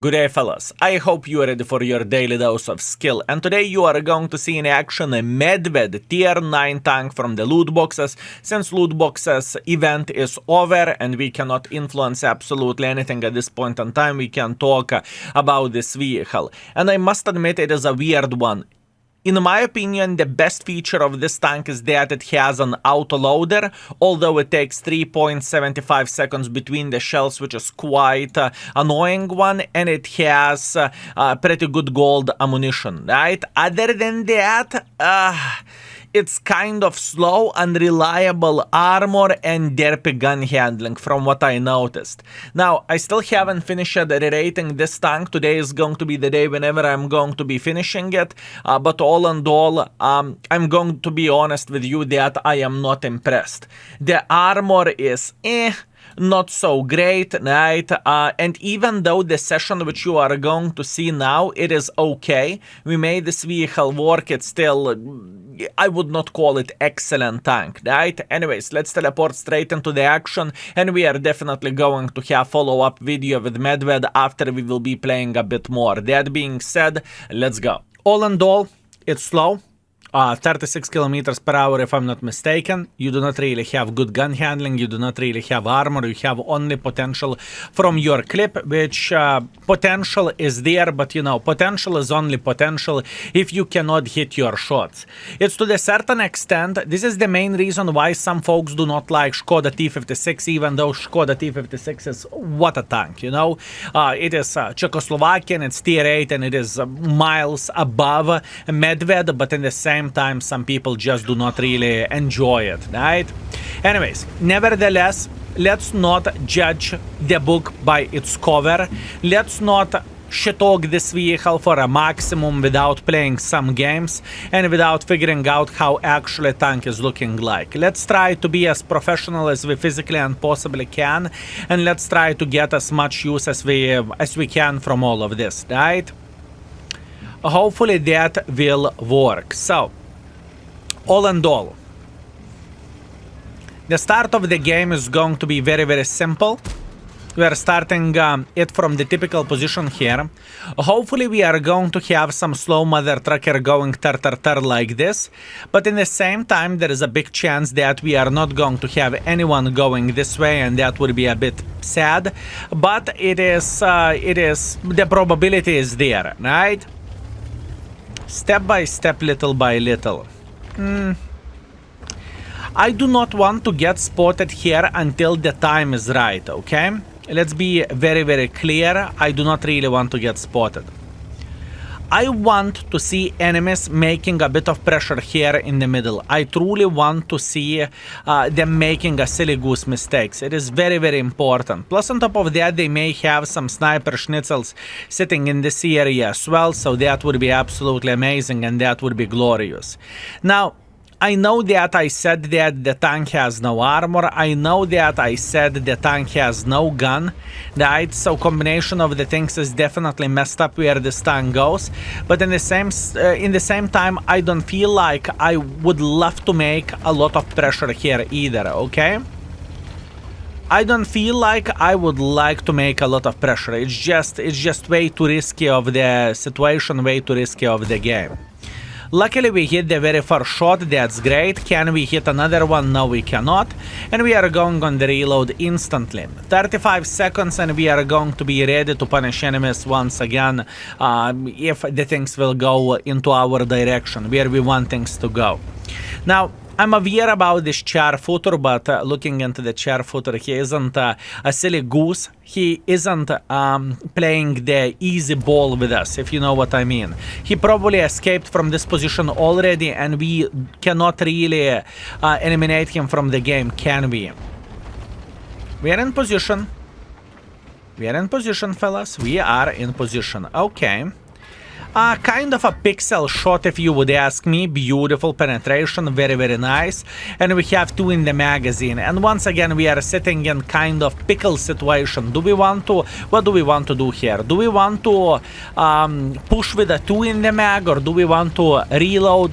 Good day, fellas. I hope you are ready for your daily dose of skill, and today you are going to see in action a Medvěd tier 9 tank from the loot boxes, since loot boxes event is over and we cannot influence absolutely anything at this point in time. We can talk about this vehicle, and I must admit it is a weird one. In my opinion, the best feature of this tank is that it has an autoloader, although it takes 3.75 seconds between the shells, which is quite annoying one, and it has pretty good gold ammunition, right? Other than that, it's kind of slow, unreliable armor, and derpy gun handling from what I noticed. Now, I still haven't finished re-rating this tank. Today is going to be the day whenever I'm going to be finishing it. But all in all, I'm going to be honest with you that I am not impressed. The armor is not so great, right? And even though the session which you are going to see now, it is okay. We made this vehicle work. It's still, I would not call it excellent tank, right? Anyways, let's teleport straight into the action, and we are definitely going to have follow-up video with Medvěd after we will be playing a bit more. That being said, let's go. All in all, it's slow. 36 kilometers per hour, if I'm not mistaken. You do not really have good gun handling, you do not really have armor, you have only potential from your clip, which potential is there, but you know, potential is only potential if you cannot hit your shots. It's to a certain extent, this is the main reason why some folks do not like Škoda T56, even though Škoda T56 is what a tank, you know? It is Czechoslovakian, it's tier 8, and it is miles above Medvěd, but in the same time some people just do not really enjoy it, right? Anyways, nevertheless, let's not judge the book by its cover. Let's not shit-talk this vehicle for a maximum without playing some games and without figuring out how actually a tank is looking like. Let's try to be as professional as we physically and possibly can, and let's try to get as much use as we can from all of this, right? Hopefully that will work. So, all in all, the start of the game is going to be very, very simple. We are starting it from the typical position here. Hopefully we are going to have some slow mother trucker going tar like this, but in the same time there is a big chance that we are not going to have anyone going this way, and that would be a bit sad, but it is the probability is there, right? Step by step, little by little. I do not want to get spotted here until the time is right, okay? Let's be very, very clear. I do not really want to get spotted. I want to see enemies making a bit of pressure here in the middle. I truly want to see them making a silly goose mistakes. It is very, very important. Plus, on top of that, they may have some sniper schnitzels sitting in this area as well, so that would be absolutely amazing and that would be glorious. Now, I know that I said that the tank has no armor, I know that I said the tank has no gun, right? So combination of the things is definitely messed up where this tank goes, but in the same time, I don't feel like I would love to make a lot of pressure here either, okay? I don't feel like I would like to make a lot of pressure. It's just way too risky of the situation, way too risky of the game. Luckily we hit the very first shot, that's great. Can we hit another one? No, we cannot. And we are going on the reload instantly. 35 seconds and we are going to be ready to punish enemies once again if the things will go into our direction, where we want things to go. Now, I'm aware about this char footer, but looking into the char footer, he isn't a silly goose. He isn't playing the easy ball with us, if you know what I mean. He probably escaped from this position already, and we cannot really eliminate him from the game, can we? We are in position. We are in position, fellas. We are in position. Okay. Kind of a pixel shot, if you would ask me. Beautiful penetration, very, very nice. And we have 2 in the magazine. And once again, we are sitting in kind of pickle situation. What do we want to do here? Do we want to push with a 2 in the mag, or do we want to reload?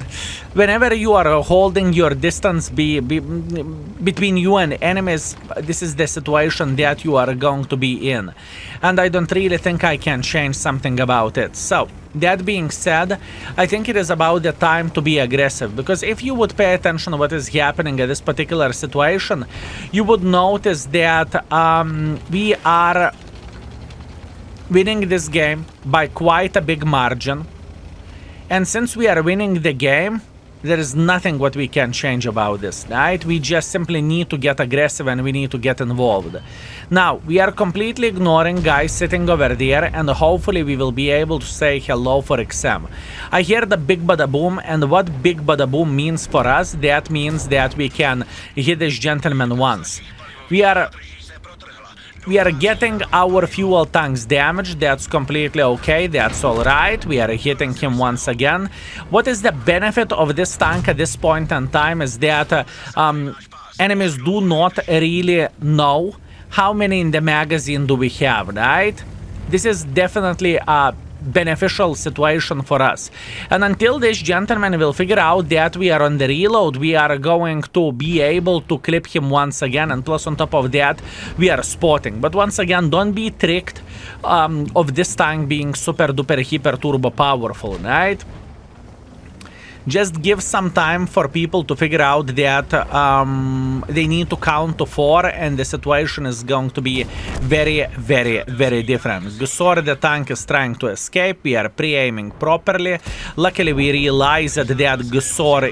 Whenever you are holding your distance between you and enemies, this is the situation that you are going to be in. And I don't really think I can change something about it. So, that being said, I think it is about the time to be aggressive, because if you would pay attention to what is happening in this particular situation, you would notice that we are winning this game by quite a big margin. And since we are winning the game, there is nothing what we can change about this, right? We just simply need to get aggressive and we need to get involved. Now, we are completely ignoring guys sitting over there, and hopefully we will be able to say hello for XM. I hear the big bada boom, and what big bada boom means for us, that means that we can hit this gentleman once. We are getting our fuel tanks damaged. That's completely okay. That's all right. We are hitting him once again. What is the benefit of this tank at this point in time is that enemies do not really know how many in the magazine do we have, right? This is definitely a beneficial situation for us. And until this gentleman will figure out that we are on the reload, we are going to be able to clip him once again, and plus on top of that we are spotting. But once again, don't be tricked of this tank being super duper hyper turbo powerful, right? Just give some time for people to figure out that they need to count to 4, and the situation is going to be very, very, very different. Gusor, the tank, is trying to escape. We are pre-aiming properly. Luckily, we realize that Gusor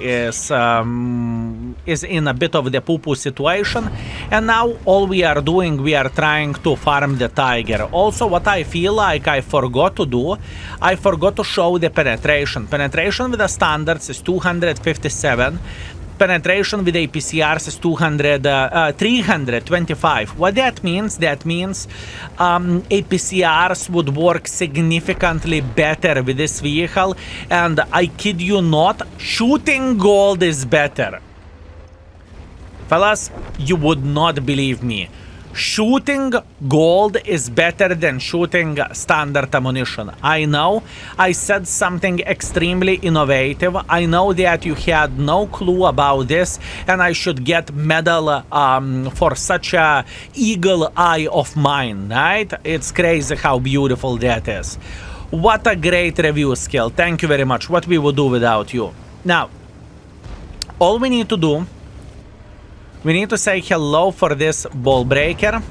is in a bit of the poo-poo situation. And now all we are doing, we are trying to farm the tiger. Also, what I feel like I forgot to do, I forgot to show the penetration. Penetration with the standards is 257. Penetration with APCRs is 325. What that means? That means APCRs would work significantly better with this vehicle, and I kid you not, shooting gold is better. Fellas, you would not believe me. Shooting gold is better than shooting standard ammunition. I know I said something extremely innovative. I know that you had no clue about this, and I should get medal for such a eagle eye of mine, right? It's crazy how beautiful that is. What a great review skill. Thank you very much. What we would do without you. Now, all we need to do, we need to say hello for this ball breaker.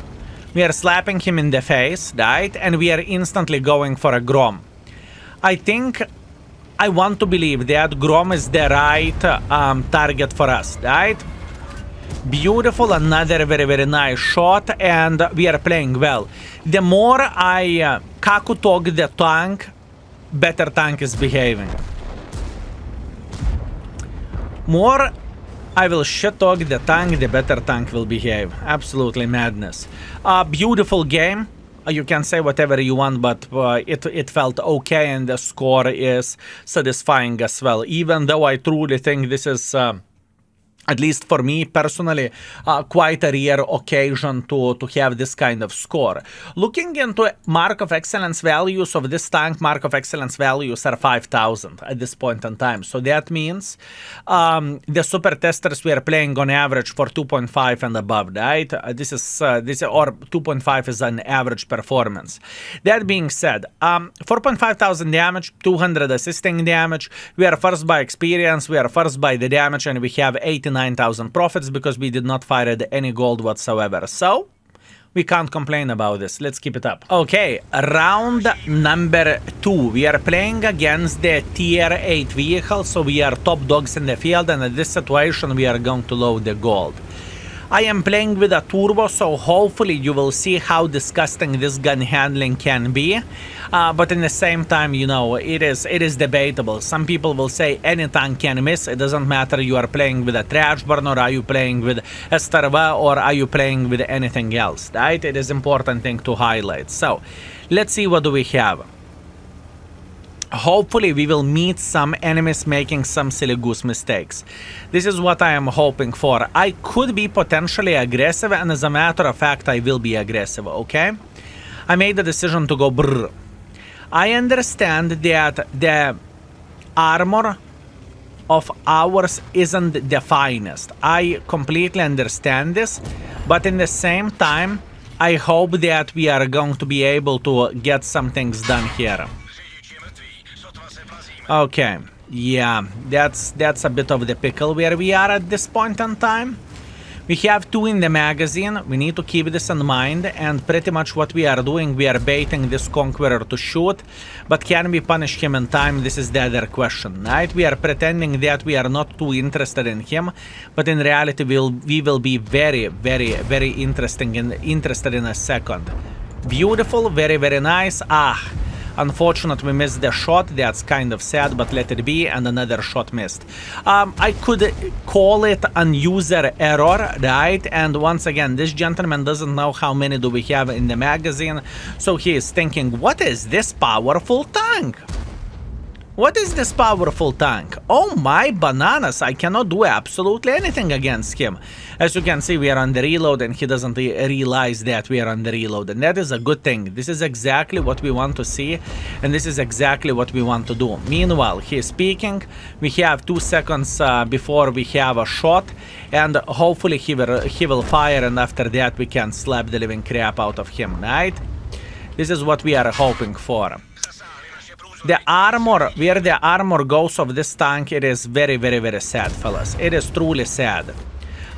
We are slapping him in the face, right? And we are instantly going for a Grom. I think I want to believe that Grom is the right target for us, right? Beautiful, another very, very nice shot, and we are playing well. The more I kaku talk the tank, better tank is behaving. More I will shit talk the tank, the better tank will behave. Absolutely madness. Beautiful game. You can say whatever you want, but it felt okay, and the score is satisfying as well. Even though I truly think this is, at least for me personally, quite a rare occasion to have this kind of score. Looking into Mark of Excellence values of this tank, Mark of Excellence values are 5,000 at this point in time. So that means the super testers we are playing on average for 2.5 and above, right? This or 2.5 is an average performance. That being said, 4.5 thousand damage, 200 assisting damage. We are first by experience, we are first by the damage, and we have 89,000 profits because we did not fire any gold whatsoever. So, we can't complain about this. Let's keep it up. Okay, round number 2. We are playing against the tier 8 vehicle, so we are top dogs in the field, and in this situation we are going to load the gold. I am playing with a turbo, so hopefully you will see how disgusting this gun handling can be. But in the same time, you know, it is debatable. Some people will say any tank can miss. It doesn't matter you are playing with a trash burn, or are you playing with a Starva, or are you playing with anything else, right? It is important thing to highlight. So, let's see what do we have. hopefully we will meet some enemies making some silly goose mistakes. This is what I am hoping for. I could be potentially aggressive, and as a matter of fact, I will be aggressive, okay? I made the decision to go brr. I understand that the armor of ours isn't the finest. I completely understand this, but in the same time, I hope that we are going to be able to get some things done here. Okay, yeah, that's a bit of the pickle where we are at this point in time. We have 2 in the magazine, we need to keep this in mind, and pretty much what we are doing, we are baiting this Conqueror to shoot, but can we punish him in time? This is the other question, right? We are pretending that we are not too interested in him, but in reality we will be very, very, very interested in a second. Beautiful, very, very nice. Unfortunately, we missed the shot. That's kind of sad, but let it be. And another shot missed. I could call it an user error, right? And once again, this gentleman doesn't know how many do we have in the magazine. So he is thinking, what is this powerful tank? What is this powerful tank? Oh my bananas, I cannot do absolutely anything against him. As you can see, we are on the reload and he doesn't realize that we are on the reload. And that is a good thing. This is exactly what we want to see. And this is exactly what we want to do. Meanwhile, he is speaking. We have 2 seconds before we have a shot. And hopefully he will fire, and after that we can slap the living crap out of him, right? This is what we are hoping for. The armor, where the armor goes of this tank, it is very, very, very sad, fellas. It is truly sad.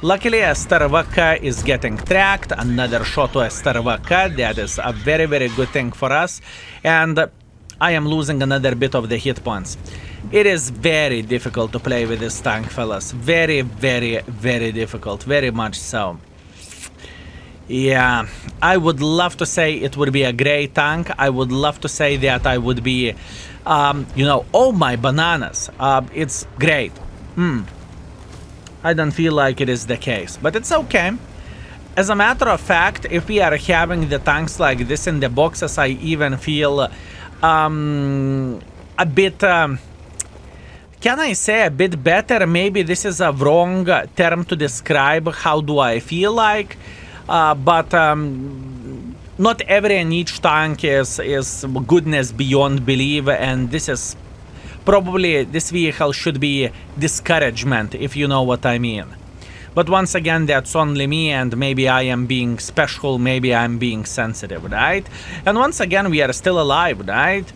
Luckily, a Starvaka is getting tracked. Another shot to a Starvaka. That is a very, very good thing for us. And I am losing another bit of the hit points. It is very difficult to play with this tank, fellas. Very, very, very difficult. Very much so. Yeah, I would love to say it would be a great tank. I would love to say that I would be, you know, oh my bananas. It's great. I don't feel like it is the case, but it's okay. As a matter of fact, if we are having the tanks like this in the boxes, I even feel a bit, can I say a bit better? Maybe this is a wrong term to describe how do I feel like. But not every and each tank is goodness beyond belief, and this is probably, this vehicle should be discouragement, if you know what I mean. But once again, that's only me, and maybe I am being special, maybe I'm being sensitive, right? And once again, we are still alive, right?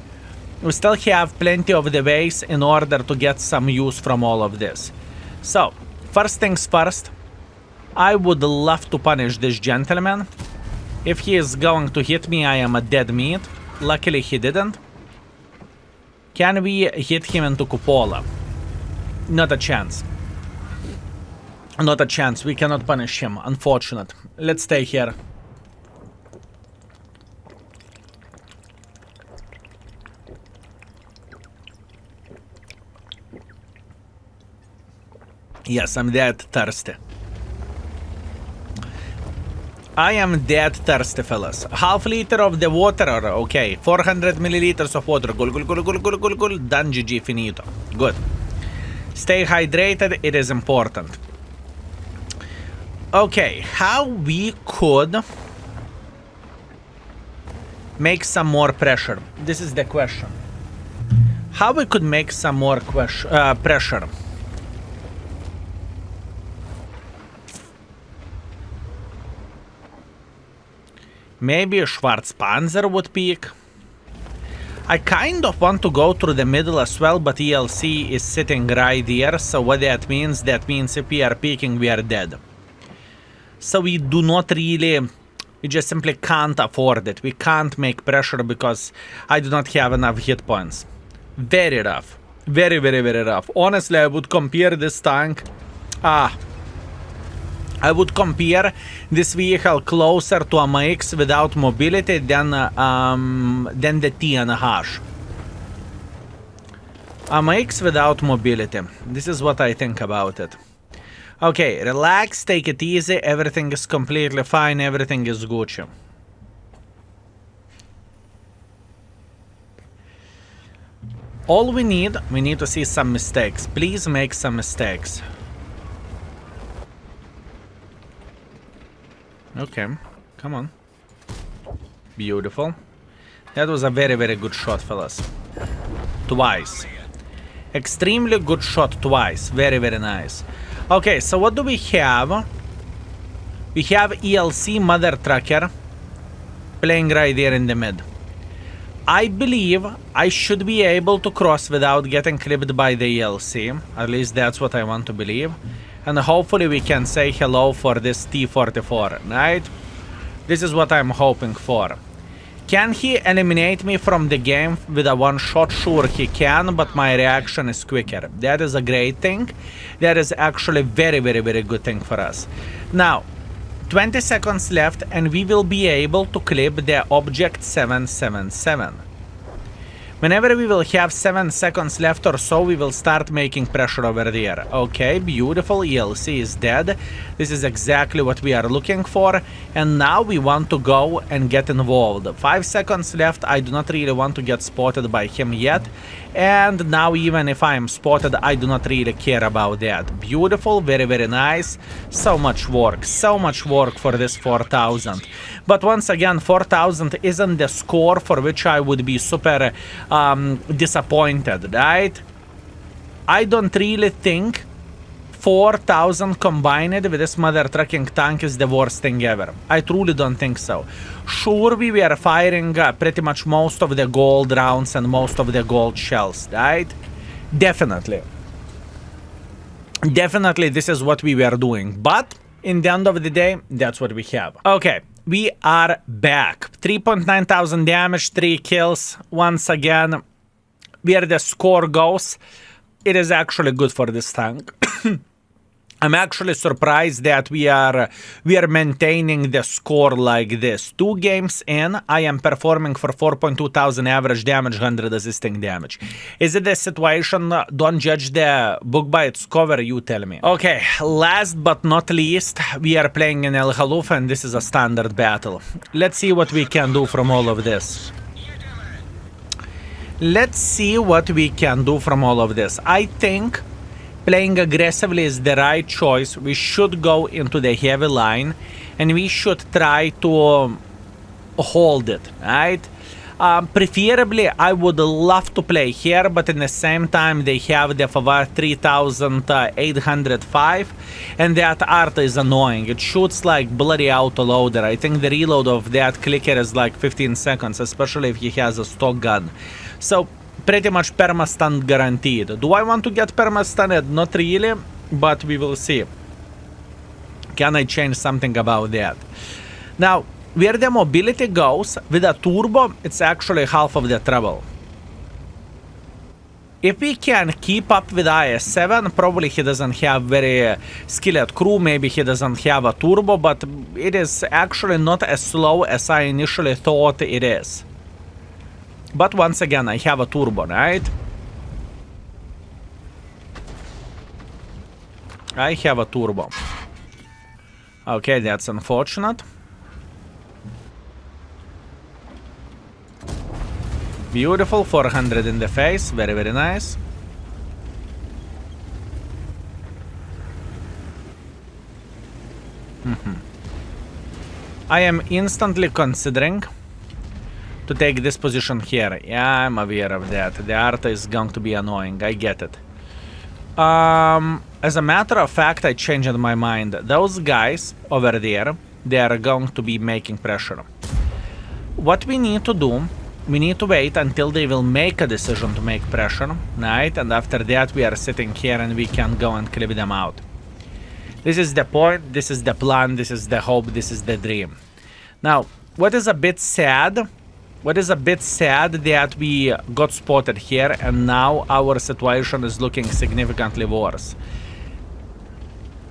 We still have plenty of the ways in order to get some use from all of this. So, first things first. I would love to punish this gentleman. If he is going to hit me, I am a dead meat. Luckily, he didn't. Can we hit him into cupola? Not a chance. Not a chance. We cannot punish him. Unfortunate. Let's stay here. Yes, I'm that thirsty. I am dead thirsty, fellas. Half liter of the water, okay. 400 milliliters of water. Gul, gul, gul, gul, gul, gul, gul. Done, GG, finito. Good. Stay hydrated, it is important. Okay, how we could make some more pressure? This is the question. How we could make some more pressure? Maybe a Schwarzpanzer would peak. I kind of want to go through the middle as well, but ELC is sitting right here, so what that means if we are peaking, we are dead. So we do not really, we just simply can't afford it. We can't make pressure because I do not have enough hit points. Very rough. Very, very, very rough. Honestly, I would compare this tank. I would compare this vehicle closer to a MX without mobility than the TNH. A MX without mobility. This is what I think about it. Okay, relax, take it easy. Everything is completely fine. Everything is Gucci. all we need to see some mistakes. Please make some mistakes. Okay, come on. Beautiful. That was a very, very good shot, fellas. Twice. Extremely good shot twice. Very, very nice. Okay, so what do we have? We have ELC Mother Trucker playing right there in the mid. I believe I should be able to cross without getting clipped by the ELC. At least that's what I want to believe. And hopefully we can say hello for this T-44, right? This is what I'm hoping for. Can he eliminate me from the game with a one shot? Sure he can, but my reaction is quicker. That is a great thing. That is actually very, very, very good thing for us. Now, 20 seconds left and we will be able to clip the object 777. Whenever we will have 7 seconds left or so, we will start making pressure over there. Okay, beautiful. ELC is dead. This is exactly what we are looking for. And now we want to go and get involved. 5 seconds left. I do not really want to get spotted by him yet. And now even if I am spotted, I do not really care about that. Beautiful. Very, very nice. So much work for this 4,000. But once again, 4,000 isn't the score for which I would be super disappointed, right? I don't really think 4,000 combined with this mother trucking tank is the worst thing ever. I truly don't think so. Sure, we were firing pretty much most of the gold rounds and most of the gold shells, right? Definitely. Definitely this is what we were doing. But in the end of the day, that's what we have. Okay. We are back. 3.9 thousand damage, 3 kills. Once again, where the score goes, it is actually good for this tank. I'm actually surprised that we are maintaining the score like this. 2 games in, I am performing for 4.2 thousand average damage, 100 resisting damage. Is it the situation? Don't judge the book by its cover, you tell me. Okay, last but not least, we are playing in Halluf and this is a standard battle. Let's see what we can do from all of this. Let's see what we can do from all of this. I think playing aggressively is the right choice. We should go into the heavy line and we should try to hold it, right? Preferably, I would love to play here, but in the same time, they have the Favar 3805 and that art is annoying. It shoots like bloody autoloader. I think the reload of that clicker is like 15 seconds, especially if he has a stock gun. So, pretty much perma-stun guaranteed. Do I want to get perma-stunned? Not really, but we will see. Can I change something about that? Now, where the mobility goes, with a turbo, it's actually half of the trouble. If we can keep up with IS-7, probably he doesn't have very skilled crew, maybe he doesn't have a turbo, but it is actually not as slow as I initially thought it is. But once again, I have a turbo, right? I have a turbo. Okay, that's unfortunate. Beautiful, 400 in the face, very, very nice. I am instantly considering to take this position here. Yeah, I'm aware of that. The art is going to be annoying, I get it. As a matter of fact, I changed my mind. Those guys over there, they are going to be making pressure. What we need to do, we need to wait until they will make a decision to make pressure, right? And after that, we are sitting here and we can go and clip them out. This is the point, this is the plan, this is the hope, this is the dream. Now, what is a bit sad that we got spotted here and now our situation is looking significantly worse.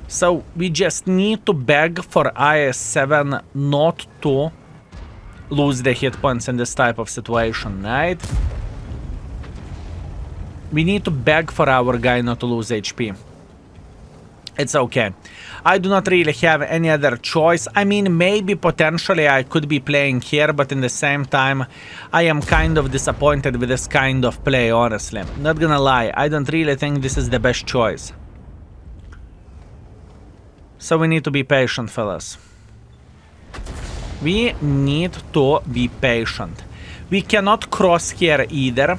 So we just need to beg for IS-7 not to lose the hit points in this type of situation, right? We need to beg for our guy not to lose HP. It's okay. I do not really have any other choice. I mean, maybe potentially I could be playing here, but in the same time, I am kind of disappointed with this kind of play, honestly. Not gonna lie, I don't really think this is the best choice. So we need to be patient, fellas. We need to be patient. We cannot cross here either.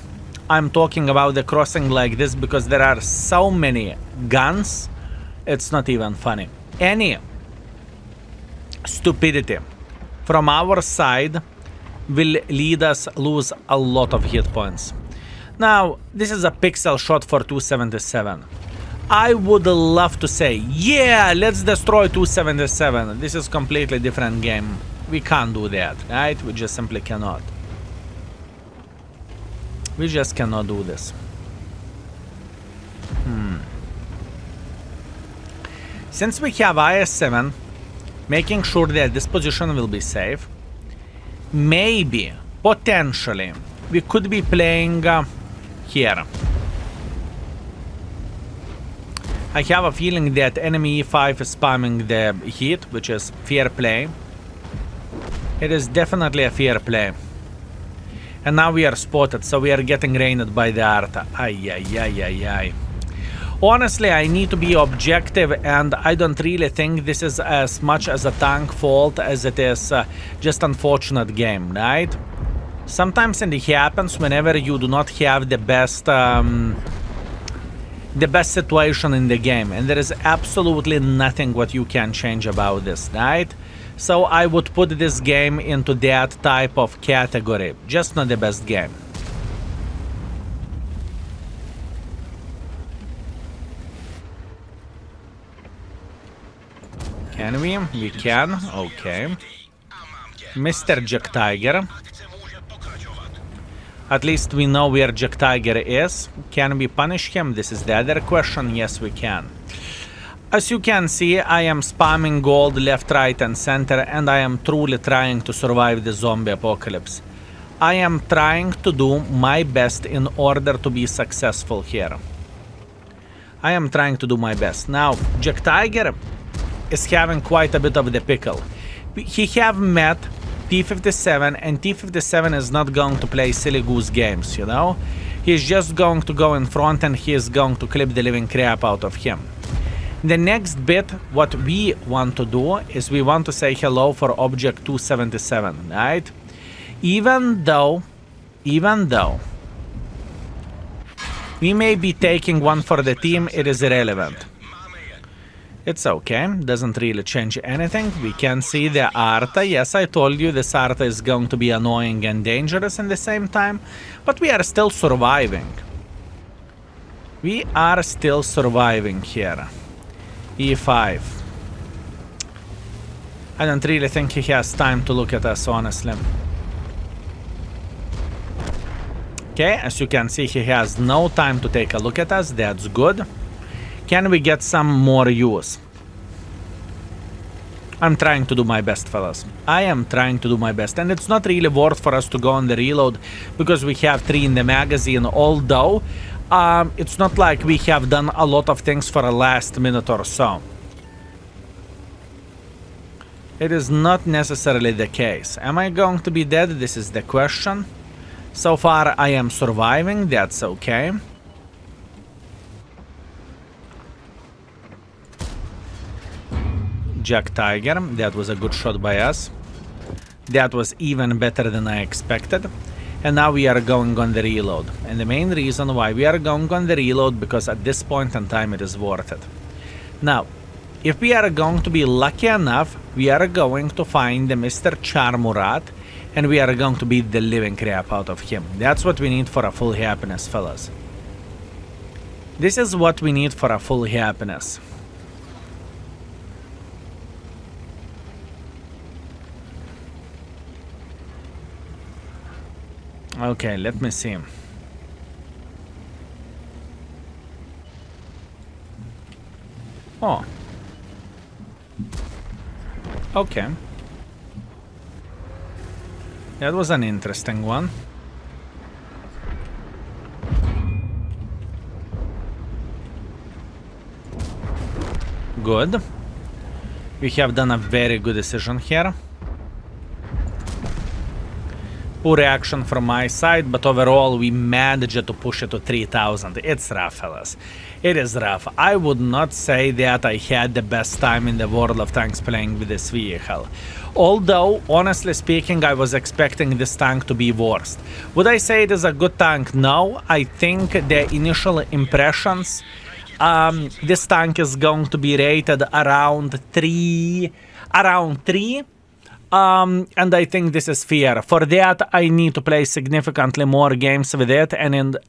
I'm talking about the crossing like this because there are so many guns. It's not even funny. Any stupidity from our side will lead us lose a lot of hit points. Now, this is a pixel shot for 277. I would love to say, yeah, let's destroy 277. This is completely different game. We can't do that, right? We just simply cannot. We just cannot do this. Since we have IS-7, making sure that this position will be safe, maybe, potentially, we could be playing here. I have a feeling that enemy E5 is spamming the heat, which is fair play. It is definitely a fair play. And now we are spotted, so we are getting rained by the Arta. Ay, ay, ay, ay, ay. Honestly, I need to be objective, and I don't really think this is as much as a tank fault as it is just unfortunate game, right? Sometimes it happens whenever you do not have the best situation in the game, and there is absolutely nothing what you can change about this, right? So I would put this game into that type of category, just not the best game. Can we? We can. Okay. Mr. Jack Tiger. At least we know where Jack Tiger is. Can we punish him? This is the other question. Yes, we can. As you can see, I am spamming gold left, right, and center, and I am truly trying to survive the zombie apocalypse. I am trying to do my best in order to be successful here. I am trying to do my best. Now, Jack Tiger is having quite a bit of the pickle. He have met T-57, and T-57 is not going to play silly goose games, you know? He's just going to go in front and he is going to clip the living crap out of him. The next bit, what we want to do is we want to say hello for object 277, right? Even though we may be taking one for the team, it is irrelevant. It's okay, doesn't really change anything. We can see the Arta. Yes, I told you this Arta is going to be annoying and dangerous in the same time, but we are still surviving. We are still surviving here. E5. I don't really think he has time to look at us, honestly. Okay, as you can see, he has no time to take a look at us. That's good. Can we get some more use? I'm trying to do my best, fellas. I am trying to do my best. And it's not really worth for us to go on the reload because we have 3 in the magazine, although it's not like we have done a lot of things for a last minute or so. It is not necessarily the case. Am I going to be dead? This is the question. So far, I am surviving. That's okay. Jack Tiger. That was a good shot by us. That was even better than I expected. And now we are going on the reload. And the main reason why we are going on the reload, because at this point in time it is worth it. Now, if we are going to be lucky enough, we are going to find the Mr. Charmurat, and we are going to beat the living crap out of him. That's what we need for a full happiness, fellas. This is what we need for a full happiness. Okay, let me see. Oh. Okay. That was an interesting one. Good. We have done a very good decision here. Poor reaction from my side, but overall we managed to push it to 3000. It's rough, fellas. It is rough. I would not say that I had the best time in the world of tanks playing with this vehicle. Although, honestly speaking, I was expecting this tank to be worst. Would I say it is a good tank? No. I think the initial impressions, this tank is going to be rated around 3. And I think this is fair. For that, I need to play significantly more games with it, and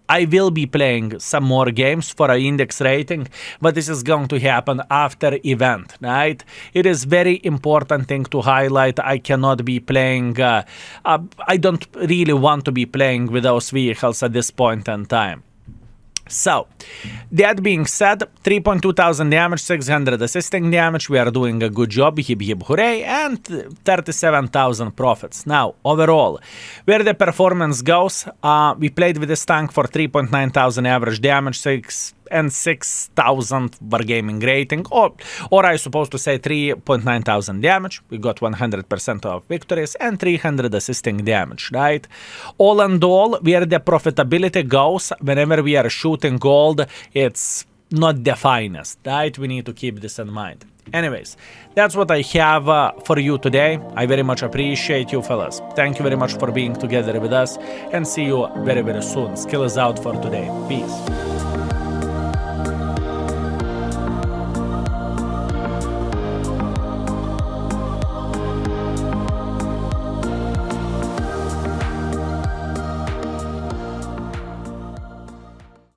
I will be playing some more games for an index rating, but this is going to happen after event, right? It is very important thing to highlight. I cannot be playing, I don't really want to be playing with those vehicles at this point in time. So, that being said, 3.2 thousand damage, 600 assisting damage, we are doing a good job, hip hip hooray, and 37,000 profits. Now, overall, where the performance goes, we played with this tank for 3.9 thousand average damage, 6,000 wargaming rating, or I suppose to say 3.9 thousand damage. We got 100% of victories and 300 assisting damage, right? All in all, where the profitability goes, whenever we are shooting gold, it's not the finest, right? We need to keep this in mind. Anyways, that's what I have for you today. I very much appreciate you, fellas. Thank you very much for being together with us, and see you very, very soon. Skill is out for today. Peace.